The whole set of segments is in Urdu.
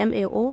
MAO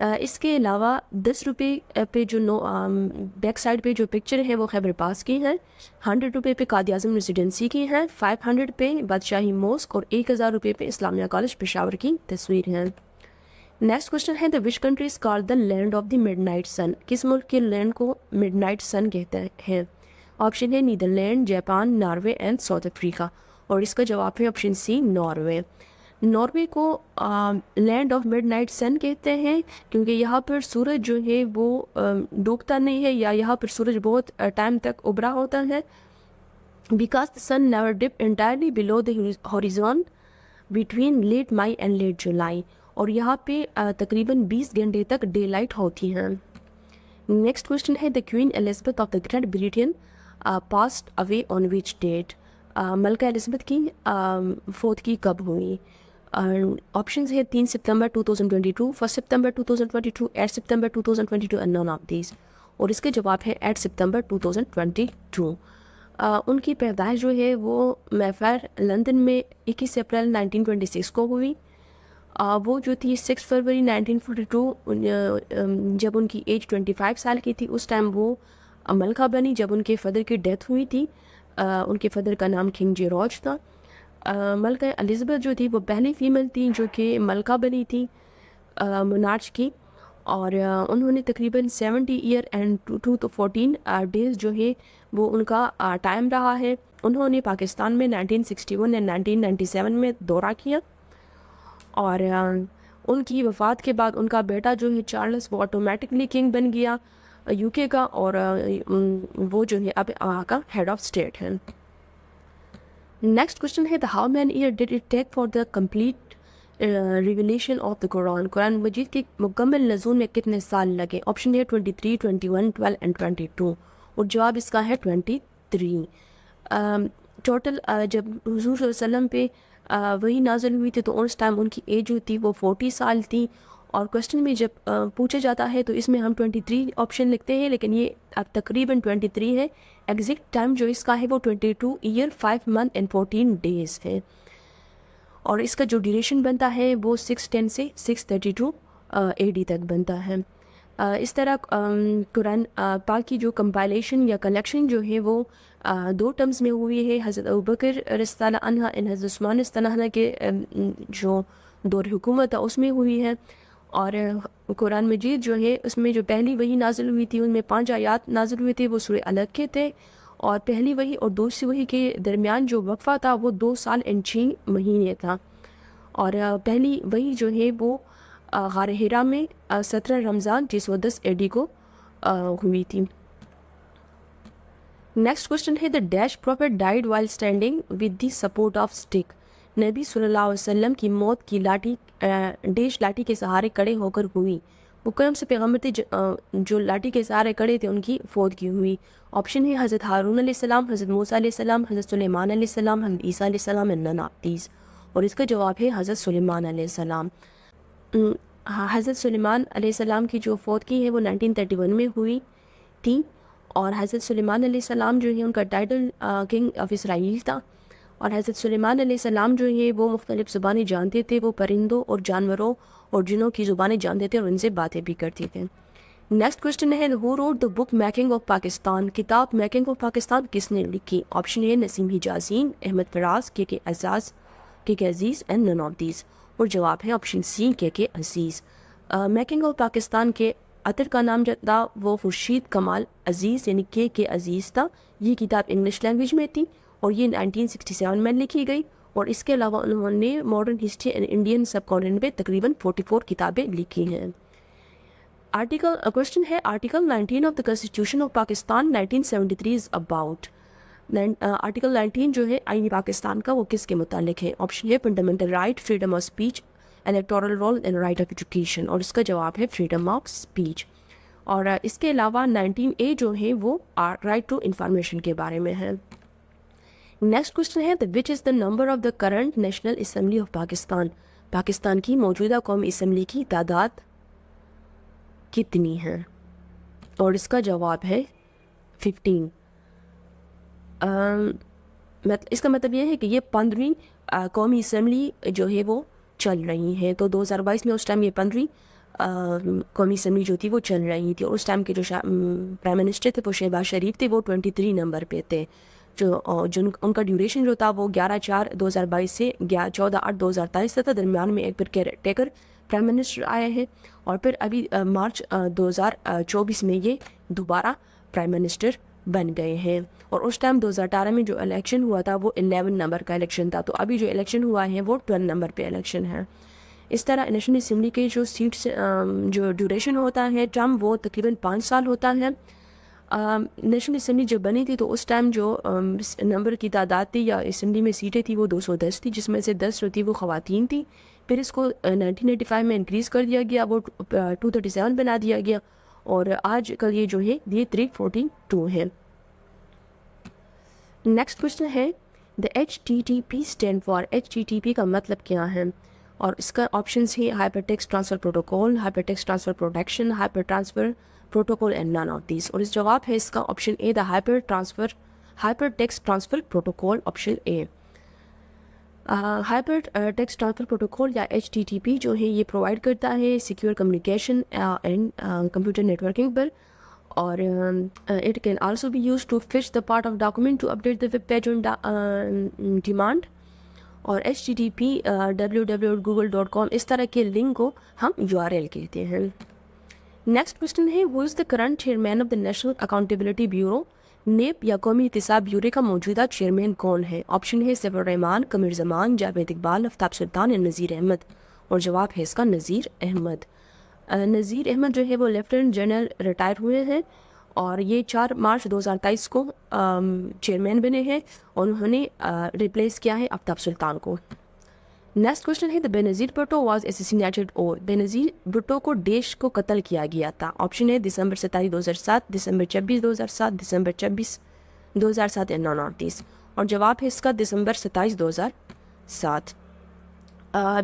اس کے علاوہ 10 روپے پہ جو بیک سائڈ پہ جو پکچر ہے وہ خیبر پاس کی ہیں، 100 روپے پہ قائد اعظم ریزیڈنسی کی ہیں، 500 پہ بادشاہی موسک اور 1000 روپے پہ اسلامیہ کالج پشاور کی تصویر ہے۔ نیکسٹ کوشچن ہے the which country is called the land of the midnight sun؟ کس ملک کے لینڈ کو مڈ نائٹ سن کہتے ہیں؟ آپشن ہے Netherland, Japan, Norway and South Africa, اور اس کا جواب ہے آپشن سی ناروے۔ ناروے کو لینڈ آف مڈ نائٹ سن کہتے ہیں کیونکہ یہاں پر سورج جو ہے وہ ڈوبتا نہیں ہے، یا یہاں پر سورج بہت ٹائم تک ابھرا ہوتا ہے، because the sun never dip entirely below the horizon between late May and late July، اور یہاں پہ تقریباً 20 گھنٹے تک ڈے لائٹ ہوتی ہیں۔ نیکسٹ کوشچن ہے the Queen Elizabeth of the Great Britain passed away on which date؟ Mallika Elizabeth کی فوت کی کب ہوئی؟ آپشنز ہے 3 ستمبر 2022، 1 ستمبر 2022، 8 ستمبر 2022 and none of these، اور اس کے جواب ہے 8 ستمبر 2022۔ ان کی پیدائش جو ہے وہ میفیر لندن میں 21 اپریل 1926 کو ہوئی۔ وہ جو تھی 6 فروری 1942، جب ان کی ایج 25 سال کی تھی، اس ٹائم وہ ملکہ بنی جب ان کے فادر کی ڈیتھ ہوئی تھی۔ ان کے فادر کا نام کنگ جارج تھا۔ ملکہ الزبتھ جو تھی وہ پہلی فیمیل تھی جو کہ ملکہ بنی تھی مونارچ کی، اور انہوں نے تقریباً 70 ایئر اینڈ 2 to 14 ڈیز جو ہے وہ ان کا ٹائم رہا ہے۔ انہوں نے پاکستان میں 1961 اور 1997 میں دورہ کیا، اور ان کی وفات کے بعد ان کا بیٹا جو ہے چارلس وہ آٹومیٹکلی کنگ بن گیا یو کے کا، اور وہ جو ہے اب وہاں کا ہیڈ آف اسٹیٹ ہے۔ نیکسٹ کوشچن ہے how many year did it take for the complete revelation of the Quran? Quran Majeed کے مکمل نزول میں کتنے سال لگے؟ آپشن ہے 23، 21، 12 اینڈ 22، اور جواب اس کا ہے 23۔ ٹوٹل جب حضور صلی اللہ علیہ وسلم پہ وہی نازل ہوئی تھی تو اس ٹائم ان کی ایج جو تھی وہ 40 سال تھی، اور کوشچن میں جب پوچھا جاتا ہے تو اس میں ہم 23 آپشن لکھتے ہیں، لیکن یہ اب تقریباً 23 ہے۔ ایگزیکٹ ٹائم جو اس کا ہے وہ 22 ایئر 5 منتھ اینڈ 14 ڈیز ہے، اور اس کا جو ڈیوریشن بنتا ہے وہ 610 سے 632 AD تک بنتا ہے۔ اس طرح قرآن پاک کی جو کمپائلیشن یا کلیکشن جو ہے وہ 2 ٹرمز میں ہوئی ہے، حضرت ابوبکر رضی اللہ عنہ اور حضرت عثمان رضی اللہ عنہ کے جو دور حکومت ہے اس میں ہوئی ہے، اور قرآن مجید جو ہے اس میں جو پہلی وحی نازل ہوئی تھی ان میں 5 آیات نازل ہوئے تھے، وہ سورہ الگ کے تھے، اور پہلی وحی اور دوسری وحی کے درمیان جو وقفہ تھا وہ 2 سال اور 6 مہینے تھا، اور پہلی وحی جو ہے وہ غار حرا میں 17 رمضان 610 AD کو ہوئی تھی۔ نیکسٹ کوشچن ہے the dash prophet died while standing with the support of stick؟ نبی صلی اللہ علیہ وسلم کی موت کی لاٹھی ڈیش لاٹھی کے سہارے کڑے ہو کر ہوئی۔ وہ کون سے پیغمبر تھے جو لاٹھی کے سہارے کڑے تھے ان کی فوت کی ہوئی؟ آپشن ہے حضرت ہارون علیہ السلام، حضرت موسیٰ علیہ السلام، حضرت سلیمان علیہ السلام، حضرت عیسیٰ علیہ السلام and none of these، اور اس کا جواب ہے حضرت سلیمان علیہ السلام۔ حضرت سلیمان علیہ السلام کی جو فوت کی ہے وہ 1931 میں ہوئی تھی، اور حضرت سلیمان علیہ السلام جو ہے ان کا ٹائٹل کنگ آف اسرائیل تھا، اور حضرت سلیمان علیہ السلام جو ہے وہ مختلف زبانیں جانتے تھے، وہ پرندوں اور جانوروں اور جنوں کی زبانیں جانتے تھے اور ان سے باتیں بھی کرتے تھے۔ نیکسٹ کوشچن ہے who wrote the book making of Pakistan? کتاب میکنگ آف پاکستان کس نے لکھی؟ آپشن ہے نسیم حجازی، احمد فراز، کے اعزاز، کے عزیز اینڈ نن آف دیز، اور جواب ہے آپشن سی کے عزیز۔ میکنگ آف پاکستان کے اتر کا نام جو تھا وہ خورشید کمال عزیز یعنی کے عزیز تھا۔ یہ کتاب انگلش لینگویج میں تھی اور یہ 1967 میں لکھی گئی، اور اس کے علاوہ انہوں نے modern history and Indian sub continent پہ تقریباً 44 کتابیں لکھی ہیں۔ کوشچن ہے article 19 of the constitution of Pakistan 1973 is about? Article 19 جو ہے آئین پاکستان کا وہ کس کے متعلق ہے؟ آپشن ہے fundamental right, freedom of speech, electoral roll and right of education, اور اس کا جواب ہے فریڈم آف اسپیچ۔ اور اس کے علاوہ 19A جو ہے وہ رائٹ ٹو انفارمیشن کے بارے میں ہے۔ نیکسٹ کوشچن ہے which is the number of the current national assembly of Pakistan? Pakistan کی موجودہ قومی اسمبلی کی تعداد کتنی ہے؟ اور اس کا جواب ہے 15۔ اس کا مطلب یہ ہے کہ یہ 15ویں قومی اسمبلی جو ہے وہ چل رہی ہے، تو 2022 میں اس ٹائم یہ 15ویں قومی اسمبلی جو تھی وہ چل رہی تھی، اور اس ٹائم کے جو پرائم منسٹر تھے وہ شہباز شریف تھے، وہ 23 نمبر پہ تھے، ان کا ڈیوریشن جو تھا وہ 11/4/2022 سے 14/8/2023 تھا، درمیان میں ایک پھر کیئر ٹیکر پرائم منسٹر آئے ہیں، اور پھر ابھی مارچ 2024 میں یہ دوبارہ پرائم منسٹر بن گئے ہیں، اور اس ٹائم 2018 میں جو الیکشن ہوا تھا وہ 11 نمبر کا الیکشن تھا، تو ابھی جو الیکشن ہوا ہے وہ 12 نمبر پہ الیکشن ہے۔ اس طرح نیشنل اسمبلی کے جو سیٹس جو ڈیوریشن ہوتا ہے ٹرم وہ تقریباً 5 سال ہوتا ہے۔ نیشنل اسمبلی جب بنی تھی تو اس ٹائم جو نمبر کی تعداد تھی یا اسمبلی میں سیٹیں تھی وہ 210 تھی، جس میں سے 10 جو تھی وہ خواتین تھی، پھر اس کو 1985 میں انکریز کر دیا گیا، وہ 237 بنا دیا گیا، اور آج کل یہ جو ہے یہ 342 ہے۔ نیکسٹ کوشچن ہے دا HTTP اسٹینڈ فار، HTTP کا مطلب کیا ہے؟ اور اس کا آپشنس ہیں hyper text transfer protocol, hyper text transfer protection, hyper transfer protocol and none of these, اور اس جواب ہے اس کا option A the hyper text transfer protocol, option A. Hyper text transfer protocol یا HTTP جو ہے یہ پرووائڈ کرتا ہے secure communication and computer networking پر، اور it can also be use to fetch the part of document to update the web page on demand, اور HTTP www.google.com اس طرح کے لنک کو ہم URL کہتے ہیں۔ نیکسٹ کوشچن ہے who is the current chairman of the national accountability bureau, NAB یا قومی احتساب بیورو کا موجودہ چیئرمین کون ہے؟ آپشن ہے سیف الرحمان، قمر زمان، جاوید اقبال، آفتاب سلطان یا نذیر احمد، اور جواب ہے اس کا نذیر احمد۔ نذیر احمد جو ہے وہ لیفٹیننٹ جنرل ریٹائر ہوئے ہیں، اور یہ 4 مارچ 2023 کو چیئرمین بنے ہیں، اور انہوں نے ریپلیس کیا ہے آفتاب سلطان کو۔ نیکسٹ کوشچن ہے دا بینظیر بھٹو واز اسیسینیٹڈ اور، بینظیر بھٹو کو ڈیش کو قتل کیا گیا تھا؟ آپشن ہے دسمبر 27 2007، دسمبر 26 2007، دسمبر 26 2007 یا 29، اور جواب ہے اس کا دسمبر 27 2007۔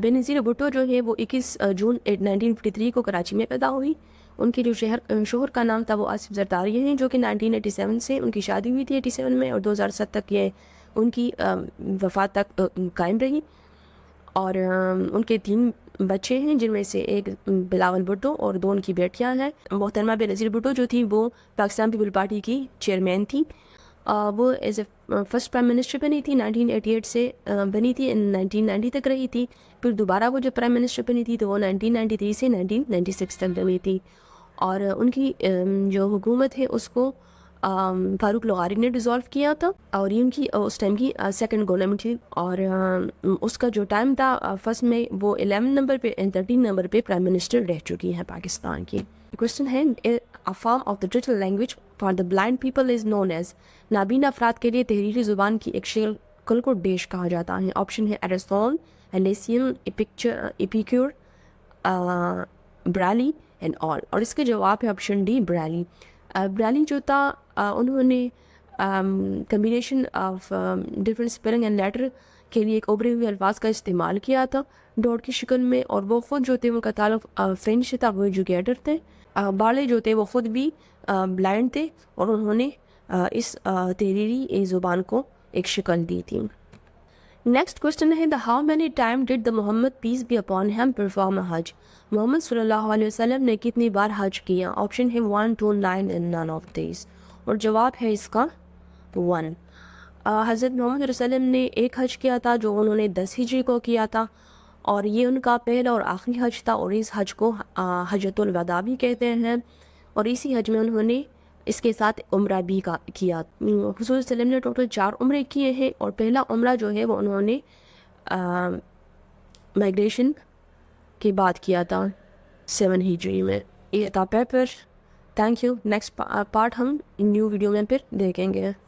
بینظیر بھٹو جو ہے وہ 21 جون 1953 کو کراچی میں پیدا ہوئی، ان کے جو شوہر کا نام تھا وہ آصف زرداری ہیں، جو کہ 1987 سے ان کی شادی ہوئی تھی 87 میں، اور 2007 تک یہ ان کی وفات تک قائم رہی، اور ان کے 3 بچے ہیں، جن میں سے ایک بلاول بھٹو اور 2 ان کی بیٹیاں ہیں۔ محترمہ بینظیر بھٹو جو تھی وہ پاکستان پیپل پارٹی کی چیئرمین تھی، وہ as a first prime minister بنی تھی، 1988 سے بنی تھی، 1990 تک رہی تھی، پھر دوبارہ وہ جب پرائم منسٹر بنی تھی تو وہ 1993 سے 1996 تک بنی تھی، اور ان کی جو حکومت ہے اس کو فاروق لغاری نے ڈیزالو کیا تھا، اور یہ ان کی اس ٹائم کی سیکنڈ گورنمنٹ تھی، اور اس کا جو ٹائم تھا فرسٹ میں وہ 11 نمبر پہ 13 نمبر پہ پرائم منسٹر رہ چکی ہیں پاکستان کی۔ کوشچن ہے a form of the digital language for the blind people is known as، نابینا افراد کے لیے تحریری زبان کی ایک شکل کو ڈیش کہا جاتا ہے؟ آپشن ہے ایریسون، ایلیسین، ایپیکیور، برالی اینڈ آل، اور اس کے جواب ہے آپشن ڈی برالی۔ برالی جو تھا انہوں نے combination of different spelling and later کے لیے ایک ابھرے ہوئے الفاظ کا استعمال کیا تھا ڈاٹ کی شکل میں، اور وہ خود جو تھے ان کا تعلق فرینچ سے تھا، وہ ایجوکیٹر تھے۔ بالے جو تھے وہ خود بھی بلائنڈ تھے، اور انہوں نے اس تحریری زبان کو ایک شکل دی تھی۔ نیکسٹ کوشچن ہے the how many time did the Muhammad peace be upon him perform Hajj, Muhammad صلی اللہ علیہ وسلم نے کتنی بار حج کیا؟ آپشن ہے 1 2 9 اینڈ نان آف دیز، اور جواب ہے اس کا 1۔ حضرت محمد صلی اللہ علیہ وسلم نے ایک حج کیا تھا جو انہوں نے 10 ہجری کو کیا تھا، اور یہ ان کا پہلا اور آخری حج تھا، اور اس حج کو حجۃ الوداع بھی کہتے ہیں، اور اسی حج میں انہوں نے اس کے ساتھ عمرہ بھی کیا۔ حضور صلی اللہ علیہ وسلم نے ٹوٹل 4 عمرے کیے ہیں، اور پہلا عمرہ جو ہے وہ انہوں نے مائگریشن کے بعد کیا تھا 7 ہجری میں۔ یہ تھا paper. Thank you. Next part ہم نیو ویڈیو میں پھر دیکھیں گے۔